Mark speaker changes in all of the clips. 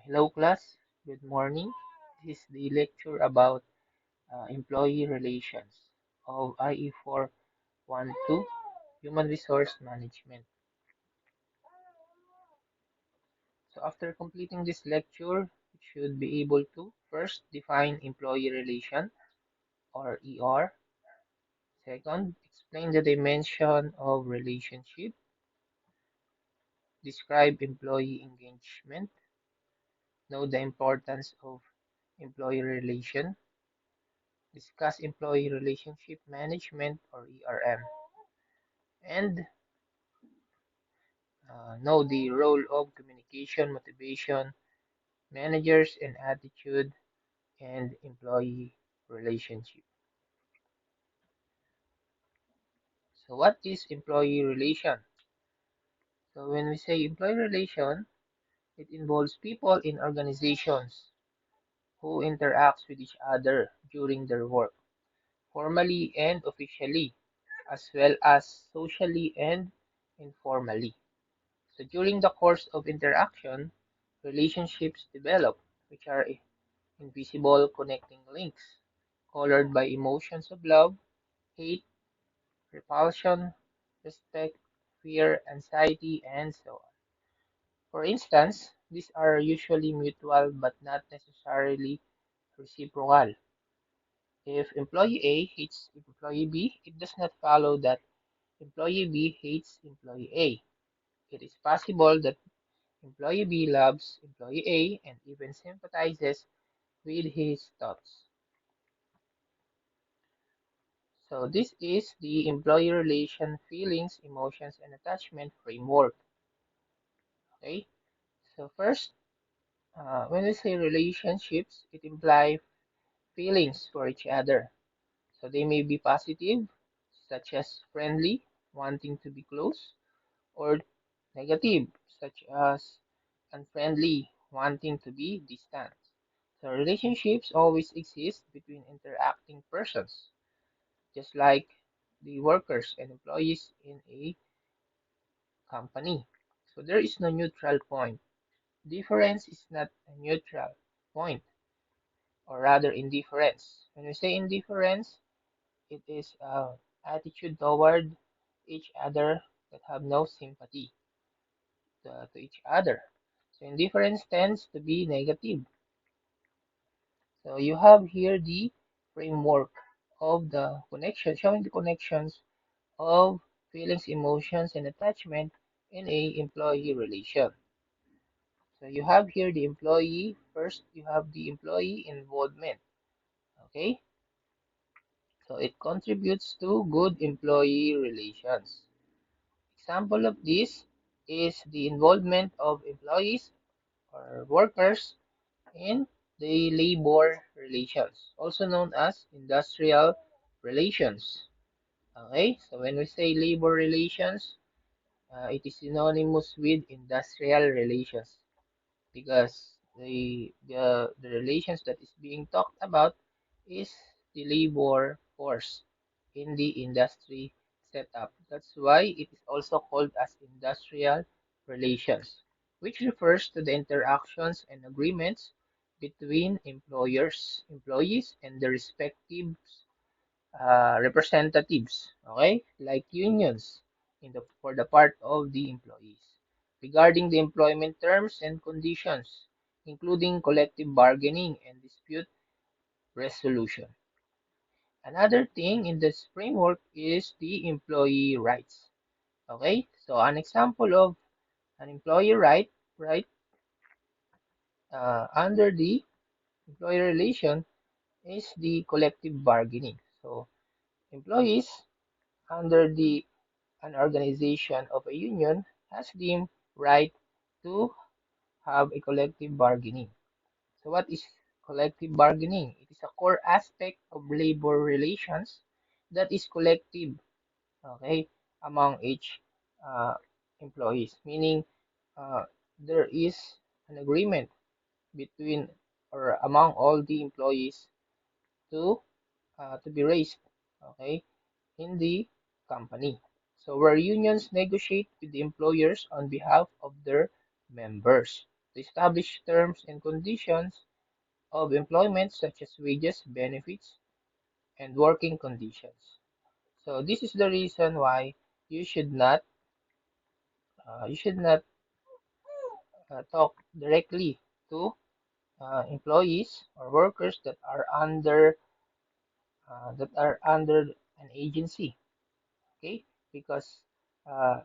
Speaker 1: Hello class, good morning. This is the lecture about employee relations of IE 412 Human Resource Management. So after completing this lecture, you should be able to first define employee relation or ER. Second, explain the dimension of relationship. Describe employee engagement. Know the importance of employee relation. Discuss employee relationship management or ERM. And know the role of communication, motivation, managers, and attitude, and employee relationship. So, what is employee relation? So, when we say employee relation, it involves people in organizations who interact with each other during their work, formally and officially, as well as socially and informally. So, during the course of interaction, relationships develop, which are invisible connecting links, colored by emotions of love, hate, repulsion, respect, fear, anxiety, and so on. For instance, these are usually mutual but not necessarily reciprocal. If employee A hates employee B, it does not follow that employee B hates employee A. It is possible that employee B loves employee A and even sympathizes with his thoughts. So this is the employee relation feelings, emotions, and attachment framework. Okay. So first, when we say relationships, it implies feelings for each other. So they may be positive, such as friendly, wanting to be close, or negative, such as unfriendly, wanting to be distant. So relationships always exist between interacting persons, just like the workers and employees in a company. So there is no neutral point. Difference is not a neutral point, or rather indifference. When we say indifference, it is attitude toward each other that have no sympathy to each other. So indifference tends to be negative. So you have here the framework of the connection, showing the connections of feelings, emotions, and attachment in a employee relation. So you have here the employee. First, you have the employee involvement. Okay, so it contributes to good employee relations. Example of this is the involvement of employees or workers in the labor relations, also known as industrial relations. Okay, so when we say labor relations, it is synonymous with industrial relations, because the relations that is being talked about is the labor force in the industry setup. That's why it is also called as industrial relations, which refers to the interactions and agreements between employees, and the respective representatives, okay, like unions for the part of the employees, regarding the employment terms and conditions, including collective bargaining and dispute resolution. Another thing in this framework is the employee rights. Okay, so an example of an employee right, under the employee relation is the collective bargaining. So employees under the an organization of a union has the right to have a collective bargaining. So what is collective bargaining? It is a core aspect of labor relations that is collective, okay, among each uh, employees, meaning uh, there is an agreement between or among all the employees to to be raised, okay, in the company. So where unions negotiate with the employers on behalf of their members. to establish terms and conditions of employment such as wages, benefits, and working conditions. So this is the reason why you should not talk directly to employees or workers that are under an agency. Okay, because uh,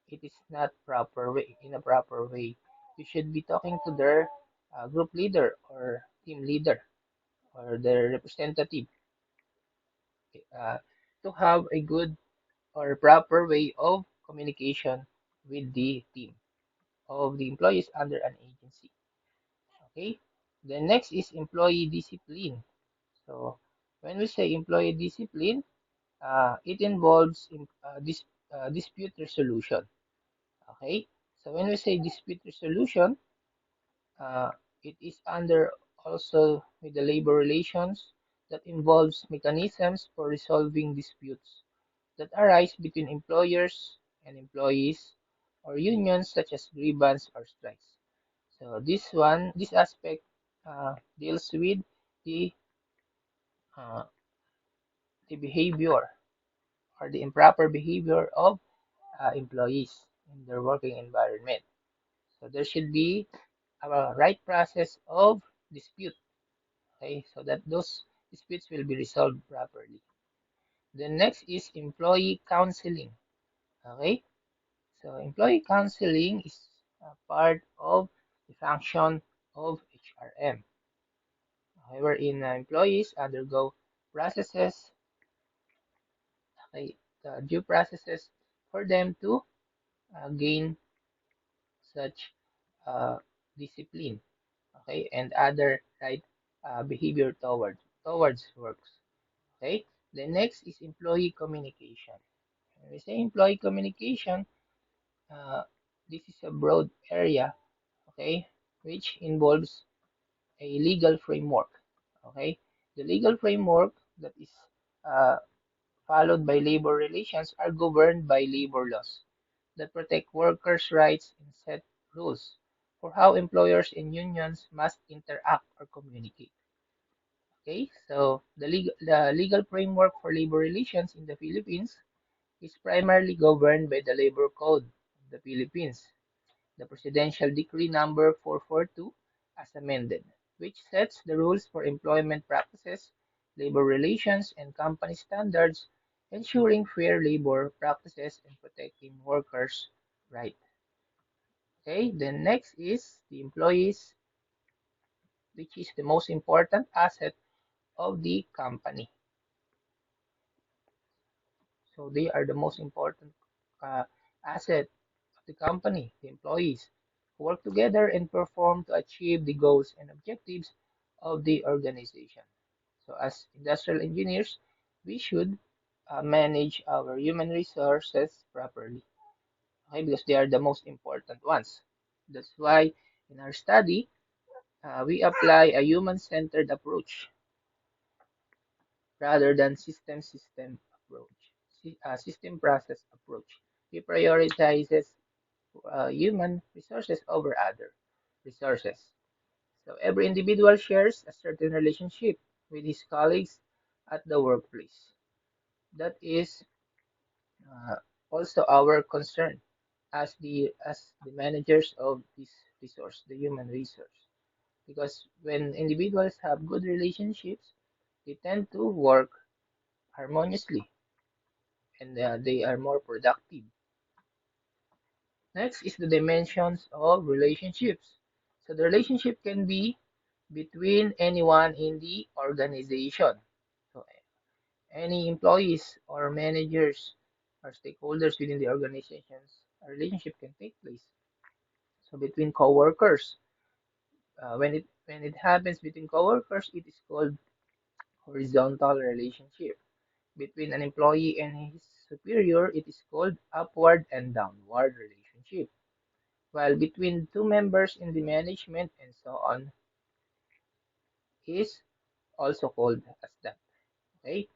Speaker 1: it is not proper way in a proper way. You should be talking to their group leader or team leader or their representative uh, to have a good or proper way of communication with the team of the employees under an agency. Okay. The next is employee discipline. So when we say employee discipline, it involves dispute resolution. Okay. So when we say dispute resolution, uh, it is under also with the labor relations that involves mechanisms for resolving disputes that arise between employers and employees or unions such as grievance or strikes. So this aspect deals with the uh, the behavior or the improper behavior of employees in their working environment. So there should be a right process of dispute, okay, so that those disputes will be resolved properly. The next is employee counseling, okay. So employee counseling is a part of the function of HRM. However, in employees undergo processes, okay, due processes for them to gain such uh, discipline, okay, and other right behavior towards works. Okay. The next is employee communication. When we say employee communication, uh, this is a broad area, okay, which involves a legal framework. Okay, the legal framework that is uh, followed by labor relations are governed by labor laws that protect workers' rights and set rules for how employers and unions must interact or communicate. Okay, so the legal framework for labor relations in the Philippines is primarily governed by the Labor Code of the Philippines, the Presidential Decree Number 442 as amended, which sets the rules for employment practices, labor relations, and company standards, ensuring fair labor practices and protecting workers' rights. Okay, then next is the employees, which is the most important asset of the company. So they are the most important uh, asset of the company, the employees, who work together and perform to achieve the goals and objectives of the organization. So as industrial engineers, we should manage our human resources properly, okay, because they are the most important ones. That's why in our study, we apply a human-centered approach rather than system approach, system process approach. We prioritizes human resources over other resources. So every individual shares a certain relationship with his colleagues at the workplace. That is uh, also our concern as the managers of this resource, the human resource. Because when individuals have good relationships, they tend to work harmoniously and they are more productive. Next is the dimensions of relationships. So the relationship can be between anyone in the organization. So any employees or managers or stakeholders within the organizations, a relationship can take place. So between coworkers, when it happens between coworkers, it is called horizontal relationship. Between an employee and his superior, it is called upward and downward relationship. While between two members in the management and so on is also called as that. Okay,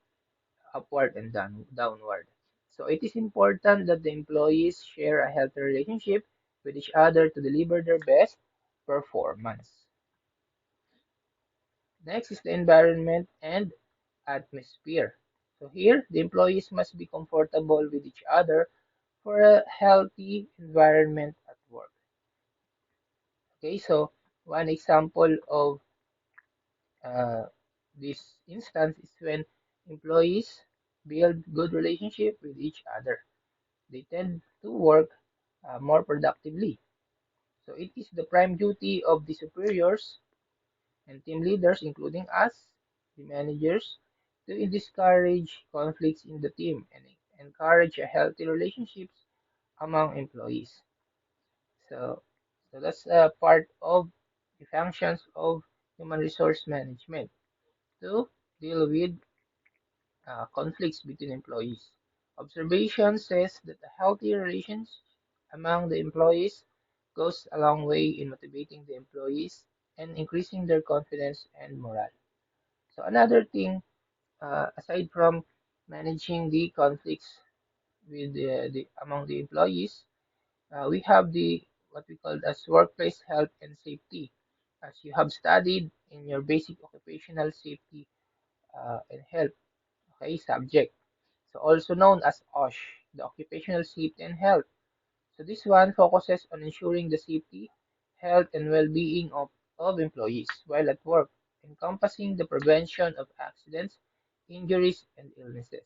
Speaker 1: upward and downward. So it is important that the employees share a healthy relationship with each other to deliver their best performance. Next is the environment and atmosphere. So here, the employees must be comfortable with each other for a healthy environment at work. Okay, so one example of uh, this instance is when employees build good relationship with each other. They tend to work more productively. So it is the prime duty of the superiors and team leaders, including us, the managers, to discourage conflicts in the team and encourage a healthy relationships among employees. So, so that's a part of the functions of human resource management to deal with conflicts between employees. Observation says that a healthy relations among the employees goes a long way in motivating the employees and increasing their confidence and morale. So another thing, aside from managing the conflicts with the among the employees, we have the what we call as workplace health and safety, as you have studied in your basic occupational safety and health, okay, subject. So also known as OSH, the Occupational Safety and Health. So this one focuses on ensuring the safety, health, and well-being of employees while at work, encompassing the prevention of accidents, injuries, and illnesses.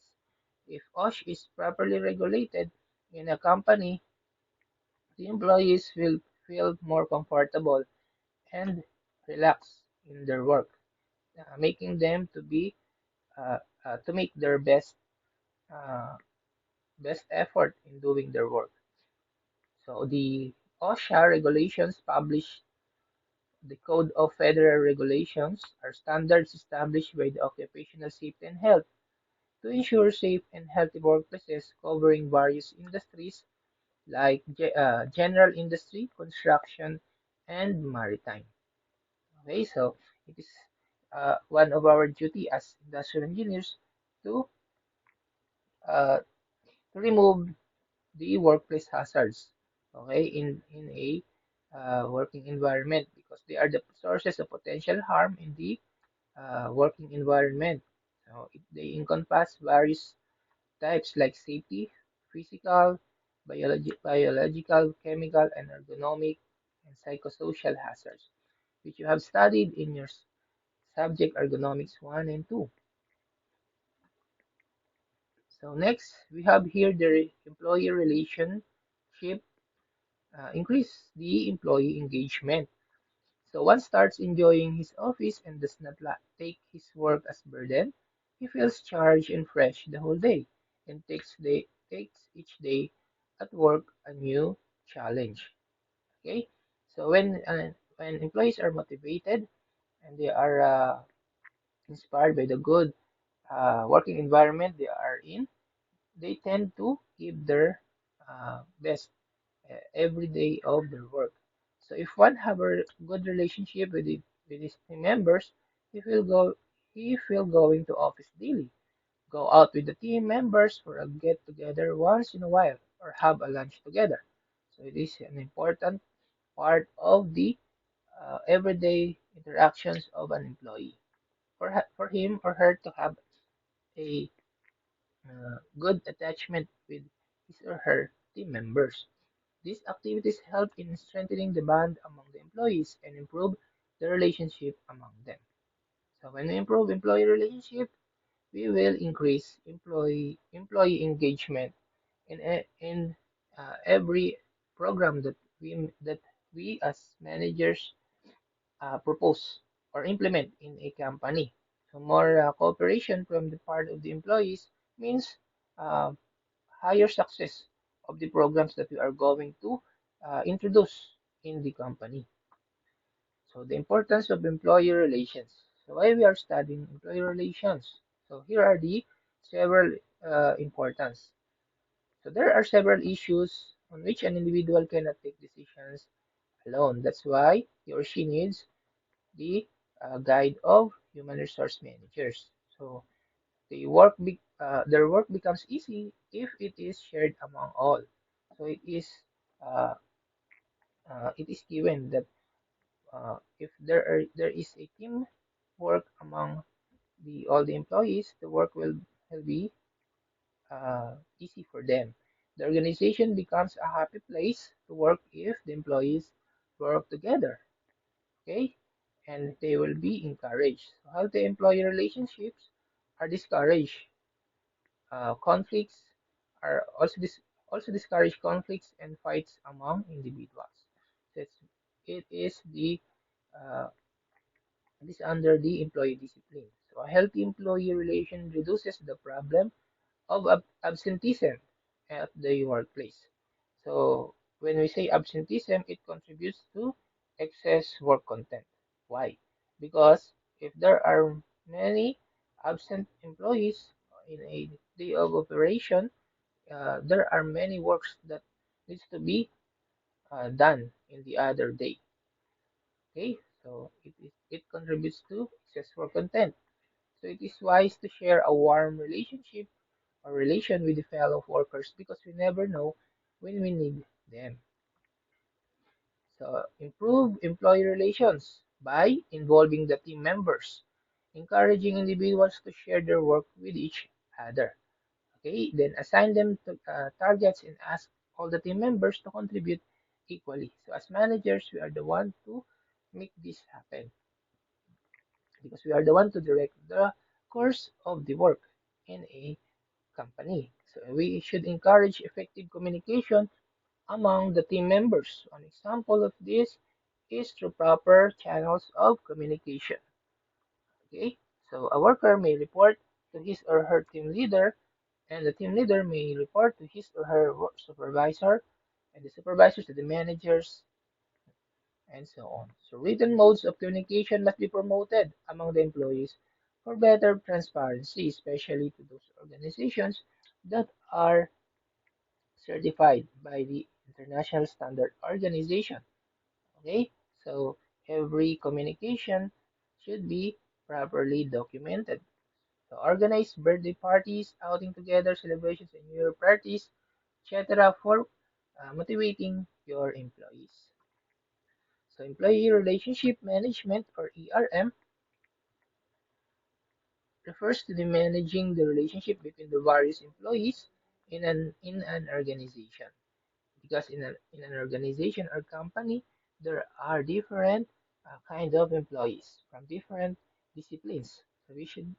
Speaker 1: If OSH is properly regulated in a company, the employees will feel more comfortable and relaxed in their work, making them uh, to make their uh, best effort in doing their work. So the OSHA regulations published the Code of Federal Regulations are standards established by the Occupational Safety and Health to ensure safe and healthy workplaces covering various industries like general industry, construction, and maritime. Okay, so it is one of our duty as industrial engineers to uh, to remove the workplace hazards, okay, in a working environment because they are the sources of potential harm in the working environment. So they encompass various types like safety, physical, biological, chemical, and ergonomic and psychosocial hazards, which you have studied in your subject ergonomics 1 and 2. So next, we have here the employee relationship increase the employee engagement. So one starts enjoying his office and does not take his work as burden. He feels charged and fresh the whole day and takes each day at work a new challenge. Okay, so when employees are motivated and they are inspired by the good working environment they are in, they tend to give their best every day of their work. So if one have a good relationship with his team members, he will go he will going to office daily, go out with the team members for a get together once in a while, or have a lunch together. So it is an important part of the everyday interactions of an employee for him or her to have a good attachment with his or her team members. These activities help in strengthening the bond among the employees and improve the relationship among them. So when we improve employee relationship, we will increase employee engagement in every program that we as managers propose or implement in a company. So more cooperation from the part of the employees means uh, higher success of the programs that we are going to introduce in the company. So the importance of employee relations. So why we are studying employee relations? So here are the several importance. So there are several issues on which an individual cannot take decisions alone. That's why he or she needs the guide of human resource managers. So their work becomes easy if it is shared among all. So it is given that if there is a team work among the all the employees, the work will be easy for them. The organization becomes a happy place to work if the employees work together, okay? And they will be encouraged. So healthy employee relationships are discouraged. Conflicts are also discourage conflicts and fights among individuals. So it is uh, it is under the employee discipline. So a healthy employee relation reduces the problem of absenteeism at the workplace. So when we say absenteeism, it contributes to excess work content. Why? Because if there are many absent employees in a day of operation, there are many works that needs to be done in the other day. Okay, so it contributes to excess work content. So it is wise to share a warm relationship or relation with the fellow workers because we never know when we need them. So improve employee relations by involving the team members, encouraging individuals to share their work with each other. Okay, then assign them to, targets and ask all the team members to contribute equally. So as managers, we are the one to make this happen because we are the one to direct the course of the work in a company. So we should encourage effective communication among the team members. An example of this is through proper channels of communication. Okay, so a worker may report to his or her team leader, and the team leader may report to his or her supervisor, and the supervisors to the managers, and so on. So written modes of communication must be promoted among the employees for better transparency, especially to those organizations that are certified by the International Standard Organization. Okay, so every communication should be properly documented. So organize birthday parties, outing together, celebrations, and New Year parties, etc. for motivating your employees. So employee relationship management or ERM refers to the managing the relationship between the various employees in an organization. Because in an organization or company, there are different kind of employees from different disciplines. So we should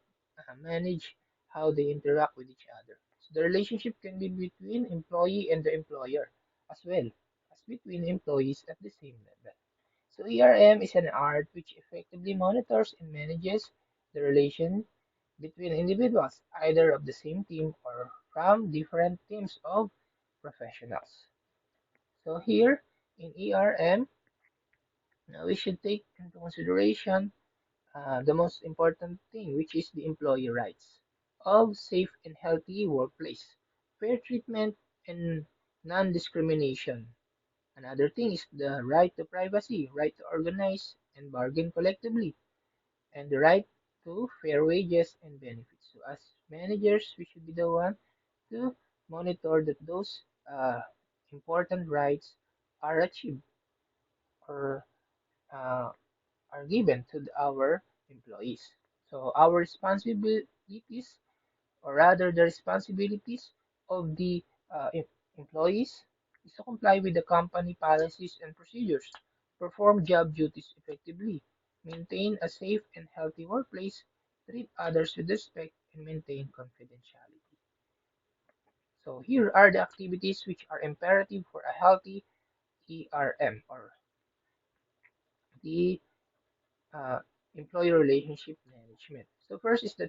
Speaker 1: manage how they interact with each other. So the relationship can be between employee and the employer as well as between employees at the same level. So ERM is an art which effectively monitors and manages the relation between individuals, either of the same team or from different teams of professionals. So here in ERM, we should take into consideration the most important thing, which is the employee rights of safe and healthy workplace, fair treatment, and non-discrimination. Another thing is the right to privacy, right to organize and bargain collectively, and the right to fair wages and benefits. So as managers, we should be the one to monitor that those important rights are achieved or uh, are given to our employees. So our responsibilities, or rather the responsibilities of the employees, is to comply with the company policies and procedures, perform job duties effectively, maintain a safe and healthy workplace, treat others with respect, and maintain confidentiality. So here are the activities which are imperative for a healthy ERM or the uh, employee relationship management. So first is the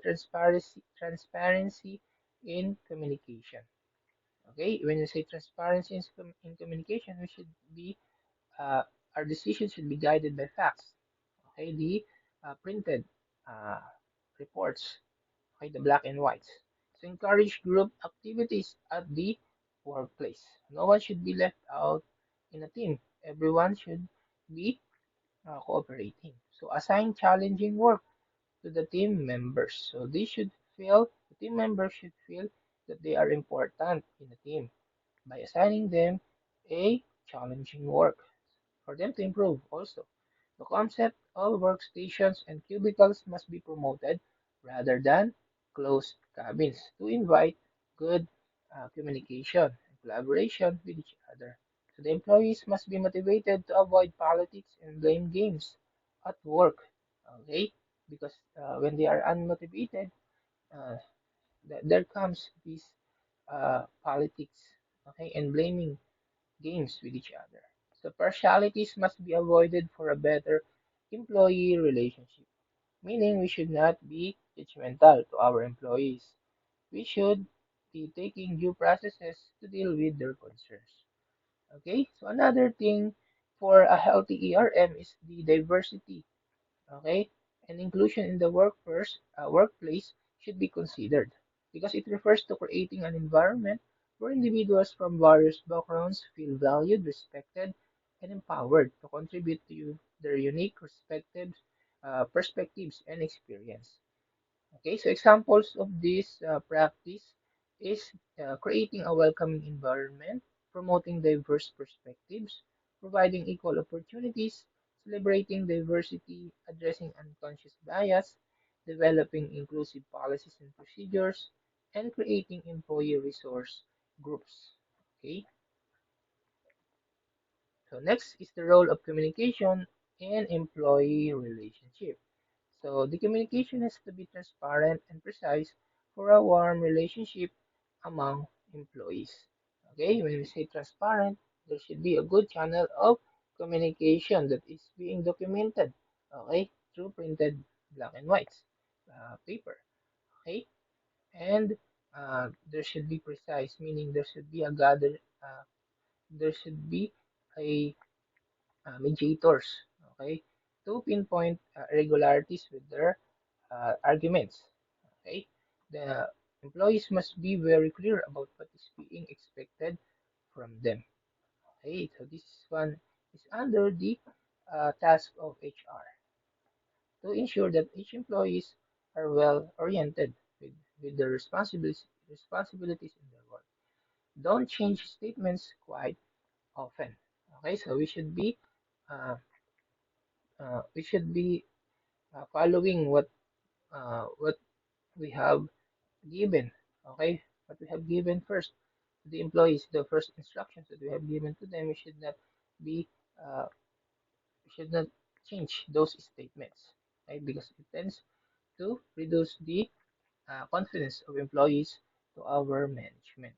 Speaker 1: transparency in communication. Okay, when you say transparency in communication, we should be uh, our decisions should be guided by facts. Okay, the printed uh, reports. Okay, the black and whites. So encourage group activities at the workplace. No one should be left out in a team. Everyone should be cooperating. So assign challenging work to the team members. So the team members should feel that they are important in the team by assigning them a challenging work for them to improve also. The concept of workstations and cubicles must be promoted rather than closed cabins to invite good communication and collaboration with each other. So the employees must be motivated to avoid politics and blame games at work. Okay, because when they are unmotivated, uh, there comes this politics, okay, and blaming games with each other. So partialities must be avoided for a better employee relationship, meaning we should not be judgmental to our employees. We should be taking due processes to deal with their concerns. Okay, so another thing for a healthy ERM is the diversity, okay, and inclusion in the workplace should be considered because it refers to creating an environment where individuals from various backgrounds feel valued, respected, and empowered to contribute to their unique respective perspectives and experience. Okay, so examples of this practice is creating a welcoming environment, promoting diverse perspectives, providing equal opportunities, celebrating diversity, addressing unconscious bias, developing inclusive policies and procedures, and creating employee resource groups. Okay, so next is the role of communication in employee relationship. So the communication has to be transparent and precise for a warm relationship among employees. Okay, when we say transparent, there should be a good channel of communication that is being documented, okay, through printed black and white paper. Okay, and there should be precise, meaning there should be a mediators, okay, to pinpoint irregularities with their arguments. Okay, the employees must be very clear about what is being expected from them. Okay, so this one is under the task of HR to ensure that each employees are well oriented with their responsibilities in their work. Don't change statements quite often. Okay, so uh, we should be following what we have given. Okay, what we have given first to the employees, the first instructions that we have given to them, be uh, we should not change those statements, right? Because it tends to reduce the confidence of employees to our management.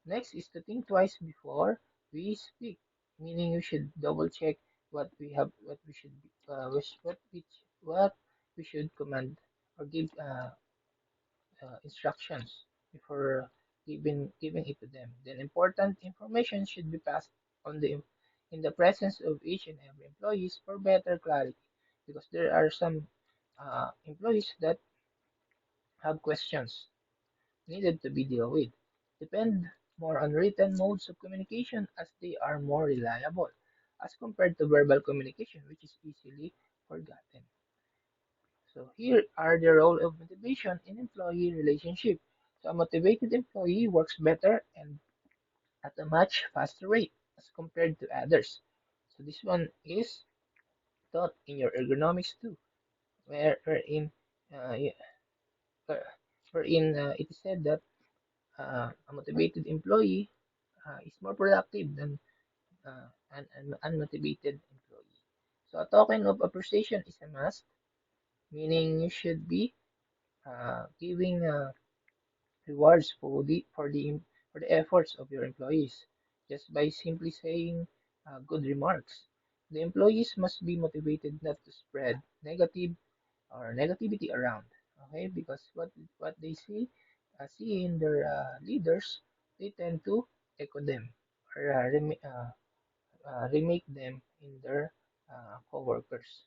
Speaker 1: Next is to think twice before we speak, meaning we should double check what we should be, what we should command or give instructions before giving it to them. Then important information should be passed on the in the presence of each and every employees for better clarity, because there are some employees that have questions needed to be dealt with. Depend more on written modes of communication as they are more reliable as compared to verbal communication, which is easily forgotten. So here are the role of motivation in employee relationship. So a motivated employee works better and at a much faster rate as compared to others. So this one is taught in your ergonomics too, wherein yeah, it is said that a motivated employee is more productive than an unmotivated employee. So a token of appreciation is a must, meaning you should be giving rewards for the efforts of your employees just by simply saying good remarks. The employees must be motivated not to spread negativity around. Okay, because what they see in their leaders, they tend to echo them or remake them in their coworkers.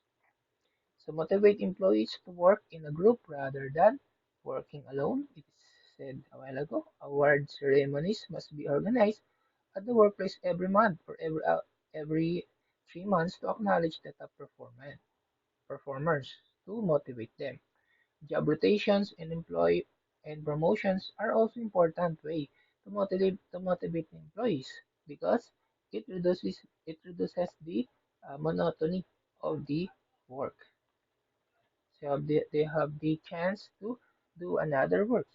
Speaker 1: So motivate employees to work in a group rather than working alone. It is said a while ago. Award ceremonies must be organized at the workplace every month or every 3 months to acknowledge the top performers to motivate them. Job rotations and employee and promotions are also important way to motivate employees because it reduces the monotony of the work. So they have the chance to do another work.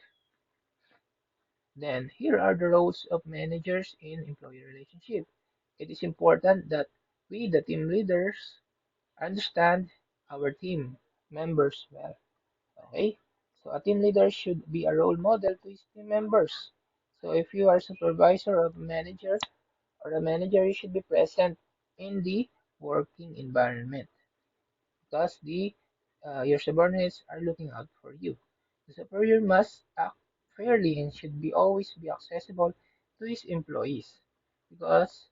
Speaker 1: Then here are the roles of managers in employee relationship. It is important that we, the team leaders, understand our team members well. Okay? So a team leader should be a role model to his team members. So if you are a supervisor or a manager, you should be present in the working environment because the your subordinates are looking out for you. The superior must act fairly and should be always be accessible to his employees because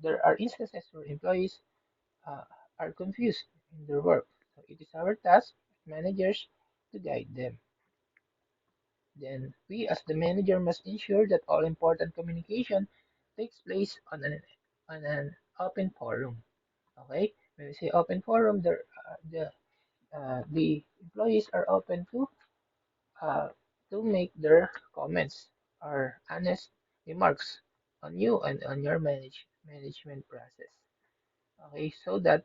Speaker 1: there are instances where employees uh, are confused in their work. So it is our task, managers, to guide them. Then we, as the manager, must ensure that all important communication takes place on an open forum. Okay, when we say open forum, the employees are open uh, to make their comments or honest remarks on you and on your management process. Okay, so that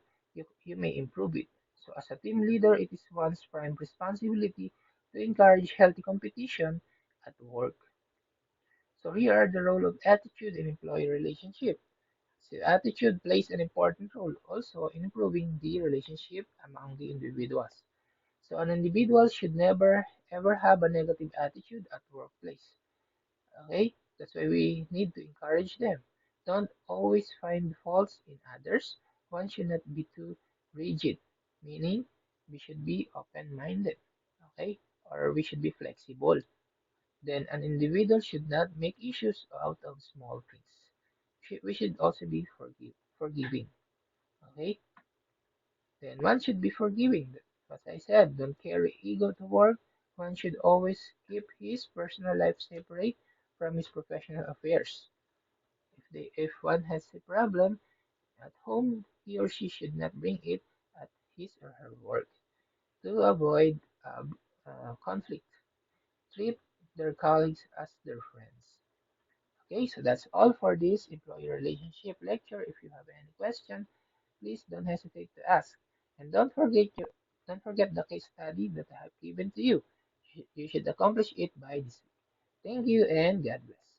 Speaker 1: you may improve it. So as a team leader, it is one's prime responsibility to encourage healthy competition at work. So here are the role of attitude in employee relationship. So attitude plays an important role also in improving the relationship among the individuals. So an individual should never ever have a negative attitude at workplace. Okay? That's why we need to encourage them. Don't always find faults in others. One should not be too rigid, meaning we should be open-minded. Okay? Or we should be flexible. Then an individual should not make issues out of small things. We should also be forgiving. Okay? Then one should be forgiving. As I said, don't carry ego to work. One should always keep his personal life separate from his professional affairs. If one has a problem at home, he or she should not bring it at his or her work to avoid conflict. Treat their colleagues as their friends. Okay, so that's all for this employee relationship lecture. If you have any question, please don't hesitate to ask. And don't forget the case study that I have given to you. You should accomplish it by this week. Thank you and God bless.